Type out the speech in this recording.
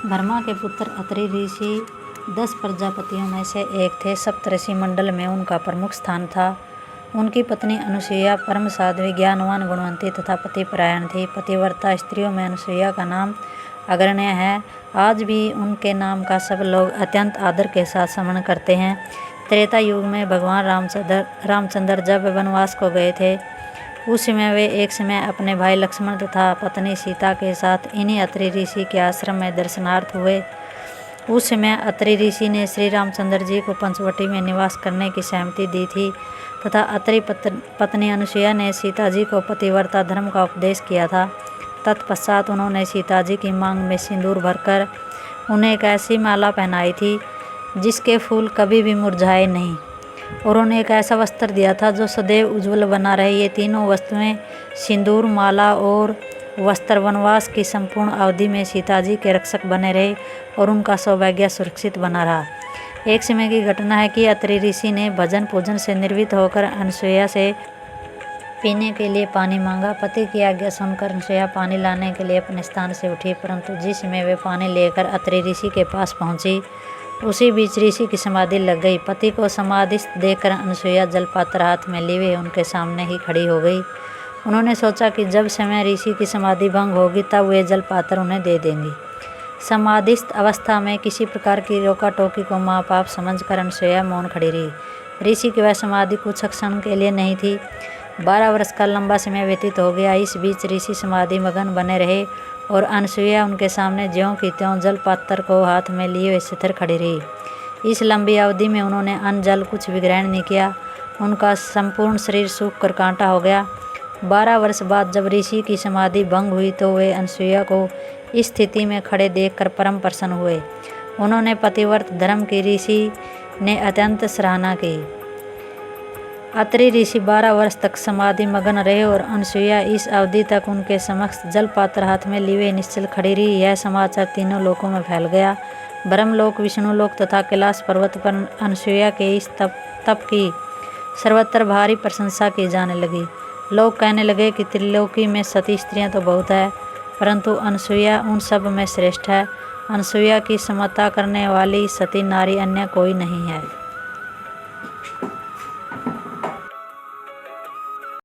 ब्रह्मा के पुत्र अत्रि ऋषि 10 प्रजापतियों में से एक थे। सप्तऋषि मंडल में उनका प्रमुख स्थान था। उनकी पत्नी अनुसुईया परम साध्वी, ज्ञानवान, गुणवंती तथा पतिपरायण थी। पतिव्रता स्त्रियों में अनुसुईया का नाम अग्रण्य है। आज भी उनके नाम का सब लोग अत्यंत आदर के साथ स्मरण करते हैं। त्रेता युग में भगवान रामचंद्र जब वनवास को गए थे, उस समय वे एक समय अपने भाई लक्ष्मण तथा पत्नी सीता के साथ इन्हीं अत्रि ऋषि के आश्रम में दर्शनार्थ हुए। उस समय अत्रि ऋषि ने श्री रामचंद्र जी को पंचवटी में निवास करने की सहमति दी थी तथा अत्रि पत्नी अनुसुईया ने सीता जी को पतिव्रता धर्म का उपदेश किया था। तत्पश्चात उन्होंने सीता जी की मांग में सिंदूर भरकर उन्हें एक ऐसी माला पहनाई थी जिसके फूल कभी भी मुरझाए नहीं, और उन्हें एक ऐसा वस्त्र दिया था जो सदैव उज्जवल बना रहे। ये तीनों वस्तुएं, सिंदूर, माला और वस्त्र, वनवास की संपूर्ण अवधि में सीता जी के रक्षक बने रहे और उनका सौभाग्य सुरक्षित बना रहा। एक समय की घटना है कि अत्रि ऋषि ने भजन पूजन से निर्वृत्त होकर अनुसुईया से पीने के लिए पानी मांगा। पति की आज्ञा सुनकर अनुसुईया पानी लाने के लिए अपने स्थान से उठी, परंतु जिस समय वे पानी लेकर अत्रि ऋषि के पास पहुंची, उसी बीच ऋषि की समाधि लग गई। पति को समाधिस्थ देखकर अनुसुईया जलपात्र हाथ में लिए उनके सामने ही खड़ी हो गई। उन्होंने सोचा कि जब समय ऋषि की समाधि भंग होगी तब वे जलपात्र उन्हें दे देंगी। समाधिस्थ अवस्था में किसी प्रकार की रोका टोकी को महापाप समझकर अनुसुईया मौन खड़ी रही। ऋषि की वह समाधि कुछ क्षण के लिए नहीं थी। 12 वर्ष का लंबा समय व्यतीत हो गया। इस बीच ऋषि समाधि मगन बने रहे और अनुसुईया उनके सामने ज्यों की त्यों जलपात्र को हाथ में लिए हुए स्थिर खड़ी रही। इस लंबी अवधि में उन्होंने अन्न जल कुछ भी ग्रहण नहीं किया। उनका संपूर्ण शरीर सूख कर कांटा हो गया। 12 वर्ष बाद जब ऋषि की समाधि भंग हुई तो वे अनुसुईया को इस स्थिति में खड़े देखकर परम प्रसन्न हुए। उन्होंने पतिव्रत धर्म की ऋषि ने अत्यंत सराहना की। अत्रि ऋषि 12 वर्ष तक समाधि मगन रहे और अनुसुईया इस अवधि तक उनके समक्ष जलपात्र हाथ में लिए निश्चल खड़ी रही। यह समाचार तीनों लोकों में फैल गया। ब्रह्मलोक, विष्णुलोक तथा कैलाश पर्वत पर अनुसुईया के इस तप की सर्वत्र भारी प्रशंसा की जाने लगी। लोग कहने लगे कि त्रिलोकी में सती स्त्रियां तो बहुत है, परंतु अनुसुईया उन सब में श्रेष्ठ है। अनुसुईया की समता करने वाली सती नारी अन्य कोई नहीं है।